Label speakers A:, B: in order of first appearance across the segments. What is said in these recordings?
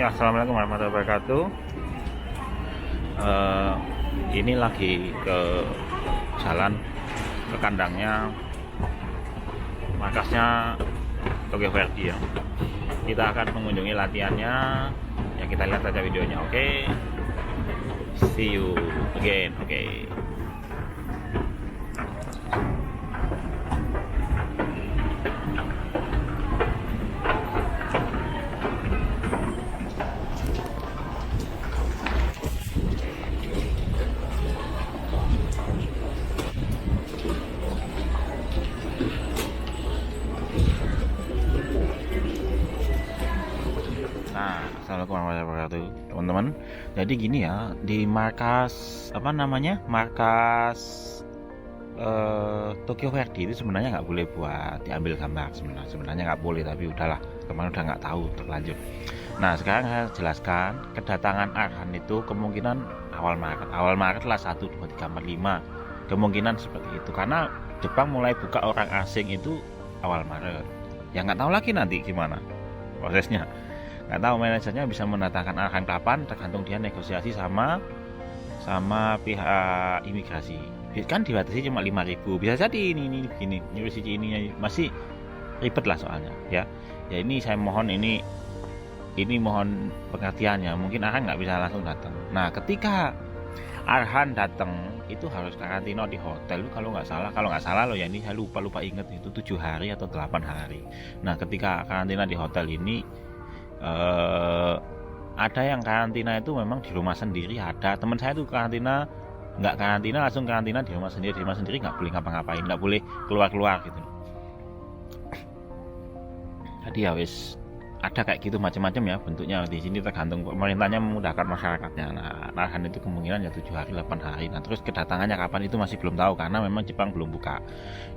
A: Ya, assalamualaikum warahmatullahi wabarakatuh. Ini lagi ke jalan ke kandangnya markasnya Tokyo Verdy ya. Kita akan mengunjungi latihannya. Ya, kita lihat saja videonya. Oke. See you again. Oke. Nah, assalamualaikum warahmatullahi wabarakatuh, teman-teman. Jadi gini ya, di markas markas Tokyo Verdy itu sebenarnya nggak boleh buat diambil gambar. Sebenarnya nggak boleh, tapi udahlah, kemarin udah nggak tahu terlanjur. Nah, sekarang saya jelaskan kedatangan Arhan itu kemungkinan awal Maret lah, 1, 2, 3, 4, 5 kemungkinan seperti itu, karena Jepang mulai buka orang asing itu awal Maret. Ya nggak tahu lagi nanti gimana prosesnya. Nggak tahu manajernya bisa mendatangkan Arhan kapan, tergantung dia negosiasi sama pihak imigrasi. Kan dibatasi cuma 5.000, bisa jadi ini begini, university ini masih ribet lah soalnya ya. Ya ini saya mohon ini mohon pengertiannya, mungkin Arhan nggak bisa langsung datang. Nah, ketika Arhan datang itu harus karantina di hotel kalau nggak salah loh ya, ini saya lupa inget itu 7 hari atau 8 hari. Nah, ketika karantina di hotel ini ada yang karantina itu memang di rumah sendiri. Ada teman saya tuh karantina, nggak karantina langsung karantina di rumah sendiri nggak boleh ngapa-ngapain, nggak boleh keluar gitu. Jadi ya wis ada kayak gitu macam-macam ya bentuknya. Di sini tergantung pemerintahnya memudahkan masyarakatnya. Nah, Arhan itu kemungkinan ya 7 hari 8 hari. Nah, terus kedatangannya kapan itu masih belum tahu karena memang Jepang belum buka.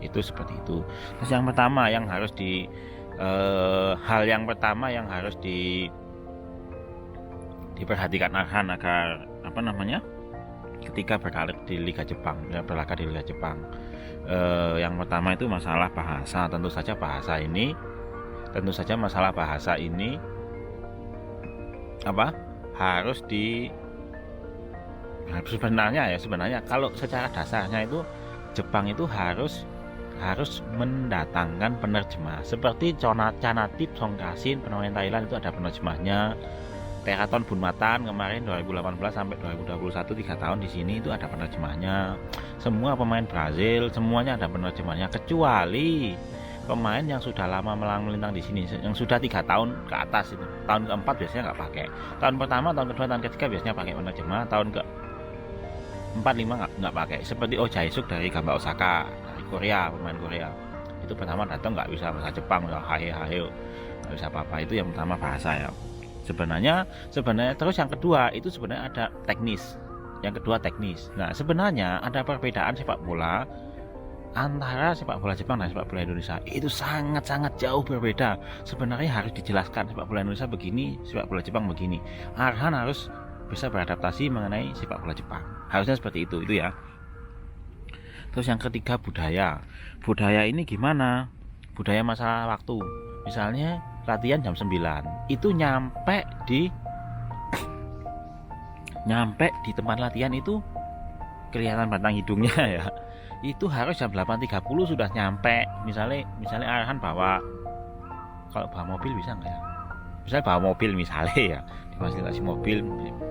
A: Itu seperti itu. Terus yang pertama yang harus diperhatikan Arhan agar ketika berlaga di Liga Jepang, yang pertama itu masalah bahasa. Tentu saja masalah bahasa ini sebenarnya kalau secara dasarnya itu Jepang itu harus mendatangkan penerjemah seperti Canatip Songkasin, pemain Thailand itu ada penerjemahnya. Teraton Bunmatan kemarin 2018 sampai 2021 3 tahun di sini itu ada penerjemahnya. Semua pemain Brazil semuanya ada penerjemahnya, kecuali pemain yang sudah lama melintang di sini, yang sudah 3 tahun ke atas itu. Tahun keempat biasanya nggak pakai. Tahun pertama, tahun kedua, tahun ketiga biasanya pakai penerjemah. Tahun ke 4, 5 nggak pakai. Seperti Oh Jae-suk dari Gamba Osaka, dari Korea, pemain Korea. Itu pertama datang nggak bisa bahasa Jepang, hae nggak bisa apa-apa. Itu yang pertama bahasa ya. Sebenarnya terus yang kedua itu sebenarnya ada teknis. Yang kedua teknis. Nah, sebenarnya ada perbedaan sepak bola antara sepak bola Jepang dan sepak bola Indonesia. Itu sangat jauh berbeda. Sebenarnya harus dijelaskan sepak bola Indonesia begini, sepak bola Jepang begini. Arhan harus bisa beradaptasi mengenai sepak bola Jepang. Harusnya seperti itu ya. Terus yang ketiga budaya. Budaya ini gimana? Budaya masalah waktu. Misalnya latihan jam 9 itu nyampe di tempat latihan itu kelihatan batang hidungnya ya. Itu harus jam 8.30 sudah nyampe. Misalnya Arhan kalau bawa mobil bisa nggak ya? Misalnya bawa mobil misalnya ya, difasilitasi mobil,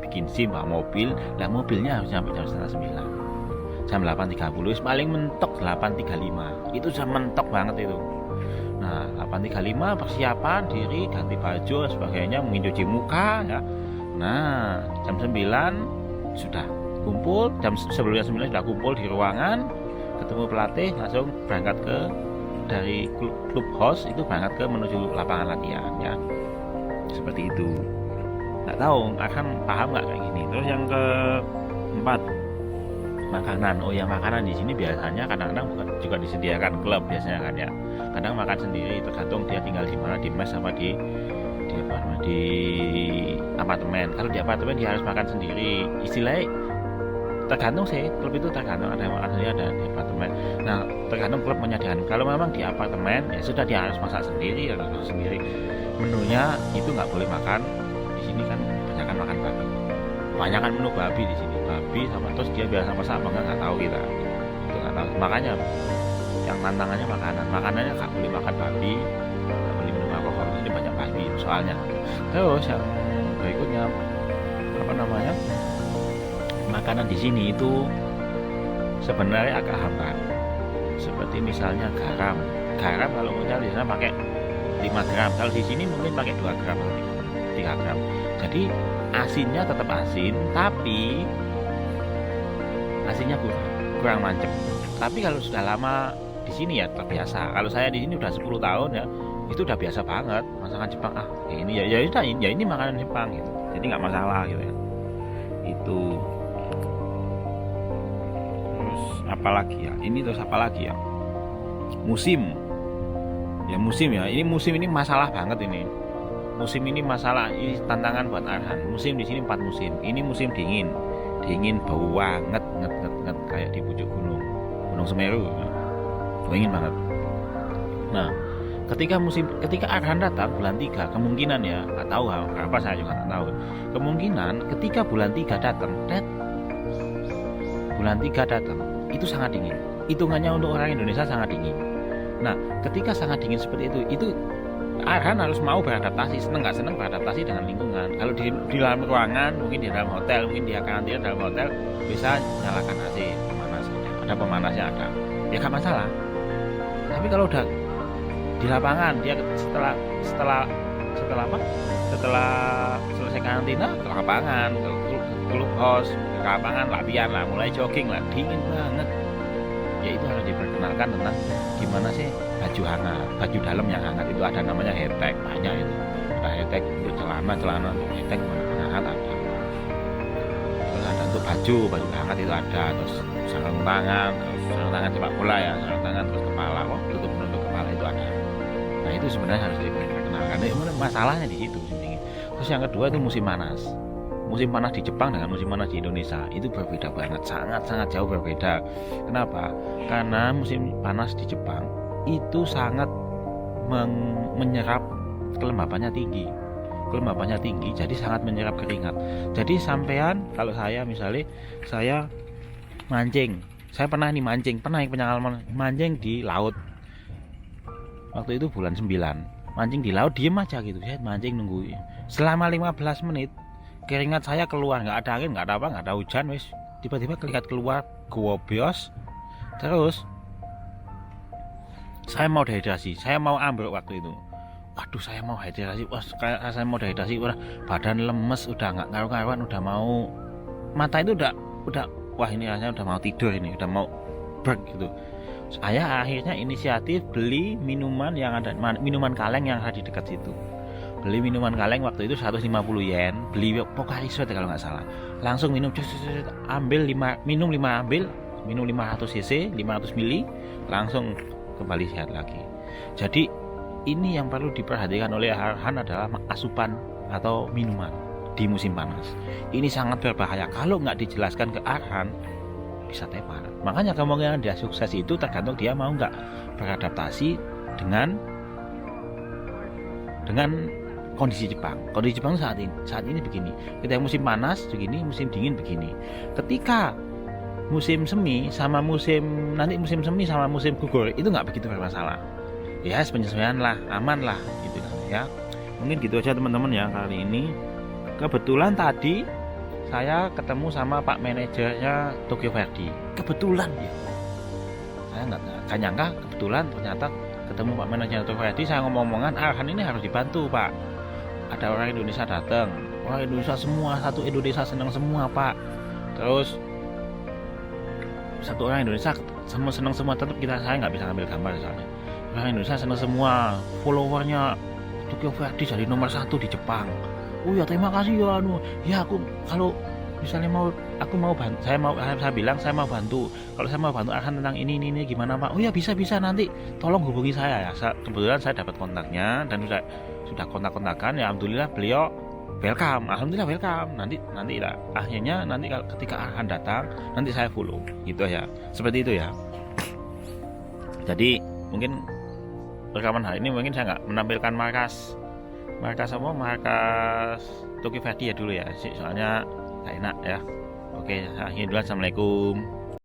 A: bikin SIM bawa mobil, lah mobilnya harus nyampe jam 8.30. Jam 8.30 paling mentok 8.35. Itu sudah mentok banget itu. Nah, 8.35 persiapan diri, ganti baju dan sebagainya, mencuci muka ya. Nah, jam 9 sudah kumpul, sebelumnya 9 sudah kumpul di ruangan, ketemu pelatih, langsung berangkat dari klub host itu berangkat menuju lapangan latihan ya. Seperti itu. Nggak tahu akan paham nggak kayak gini. Terus yang keempat, makanan. Oh ya, makanan di sini biasanya kadang-kadang juga disediakan klub biasanya kan ya. Kadang makan sendiri, tergantung dia tinggal di mana, di mes apa di apartemen. Kalau di apartemen dia harus makan sendiri. Istilahnya tergantung sih, klub itu tergantung, ada yang makan sendiri, ada di apartemen. Nah, tergantung klub menyediakan. Kalau memang di apartemen ya sudah dia harus masak sendiri. Menunya itu nggak boleh makan di sini kan kebanyakan makan babi, kebanyakan menu babi di sini, babi sama terus dia biasa masak apa nggak tahu kita, itu nggak tahu. Makanya yang tantangannya makanannya nggak boleh makan babi, nggak boleh minum alkohol, ini banyak babi soalnya. Terus yang berikutnya apa namanya, makanan di sini itu sebenarnya agak hambar, seperti misalnya garam kalau kita di sana pakai 5 gram, kalau di sini mungkin pakai 2 gram atau 3 gram. Jadi asinnya tetap asin, tapi asinnya kurang mancep. Tapi kalau sudah lama di sini ya terbiasa. Kalau saya di sini udah 10 tahun ya, itu udah biasa banget masakan Jepang. Ini ya ini makanan Jepang gitu. Jadi nggak masalah gitu ya. Itu. Terus apalagi ya? Ini terus apalagi ya? Musim. Ya musim ya. Ini masalah banget ini. Musim ini masalah, ini tantangan buat Arhan. Musim di sini 4 musim. Ini musim dingin bau banget kayak di pucuk gunung Semeru. Dingin banget. Nah, ketika Arhan datang bulan 3, kemungkinan ya, nggak tahu apa, saya juga nggak tahu. Kemungkinan ketika bulan 3 datang, itu sangat dingin. Hitungannya untuk orang Indonesia sangat dingin. Nah, ketika sangat dingin seperti itu Arhan harus mau beradaptasi, seneng nggak seneng beradaptasi dengan lingkungan. Kalau di dalam ruangan, mungkin di dalam hotel, mungkin dia karantina dalam hotel, bisa nyalakan AC, pemanas, ada pemanasnya ada, ya nggak masalah. Tapi kalau udah di lapangan, dia setelah selesai karantina ke lapangan, ke clubhouse, ke lapangan latihan lah, mulai jogging lah, dingin banget. Ya itu harus diperkenalkan tentang gimana sih baju hangat, baju dalam yang hangat itu ada namanya hetek, banyak itu. Ada hetek untuk celana untuk hetek hangat ada. Terus ada untuk baju hangat itu ada, terus sarung tangan sepak bola ya, sarung tangan terus kepala, tutup kepala itu ada. Nah itu sebenarnya harus diperkenalkan. Masalahnya di situ sih. Terus yang kedua itu musim panas. Musim panas di Jepang dengan musim panas di Indonesia itu berbeda banget, sangat jauh berbeda. Kenapa? Karena musim panas di Jepang itu sangat menyerap kelembapannya tinggi, jadi sangat menyerap keringat. Jadi sampean, kalau saya misalnya saya mancing, saya pernah pengalaman mancing di laut. Waktu itu bulan 9, mancing di laut, diem aja gitu, saya mancing nunggu selama 15 menit. Keringat saya keluar, nggak ada angin, nggak ada apa, nggak ada hujan, wis tiba-tiba keringat keluar, gobios. Terus saya mau dehidrasi, saya mau ambil waktu itu. Waduh, saya mau dehidrasi, badan lemes, udah nggak ngaruh-ngaruhan, udah mau, mata itu udah, wah ini rasanya udah mau tidur ini, udah mau break gitu. Saya akhirnya inisiatif beli minuman kaleng yang ada di dekat situ. Beli minuman kaleng waktu itu 150 yen, beli Pocari Sweat kalau nggak salah. Langsung minum 500 cc, 500 mili, langsung kembali sehat lagi. Jadi ini yang perlu diperhatikan oleh Arhan adalah asupan atau minuman di musim panas. Ini sangat berbahaya. Kalau nggak dijelaskan ke Arhan, bisa tepar. Makanya kemungkinan dia sukses itu tergantung dia mau nggak beradaptasi dengan kondisi Jepang. Kondisi Jepang saat ini begini. Ketika musim panas begini, musim dingin begini. Ketika musim semi sama musim gugur itu nggak begitu bermasalah. Ya penyesuaian lah, aman lah gitu kan ya. Mungkin gitu aja teman-teman ya kali ini. Kebetulan tadi saya ketemu sama Pak manajernya Tokyo Verdy. Kebetulan ya. Saya nggak nyangka kebetulan ternyata ketemu Pak manajernya Tokyo Verdy. Saya ngomong-ngomongan, Arhan ini harus dibantu Pak. Ada orang Indonesia datang, orang Indonesia semua, satu Indonesia senang semua Pak. Terus satu orang Indonesia senang semua, tetap saya nggak bisa ngambil gambar soalnya. Orang Indonesia senang semua, followernya Tokyo Verdy jadi nomor 1 di Jepang. Oh ya terima kasih ya ya aku kalau misalnya saya bilang saya mau bantu. Kalau saya mau bantu Arhan tentang ini gimana Pak? Oh ya bisa nanti tolong hubungi saya ya. Kebetulan saya dapat kontaknya dan sudah kontak-kontakan ya, alhamdulillah beliau welcome. Nanti lah akhirnya nanti ketika Arhan datang nanti saya follow gitu ya, seperti itu ya. Jadi mungkin rekaman hari ini mungkin saya nggak menampilkan markas Markas apa? Markas Tokyo Verde ya dulu ya. Soalnya gak enak ya. Oke, akhirnya dulu. Assalamualaikum.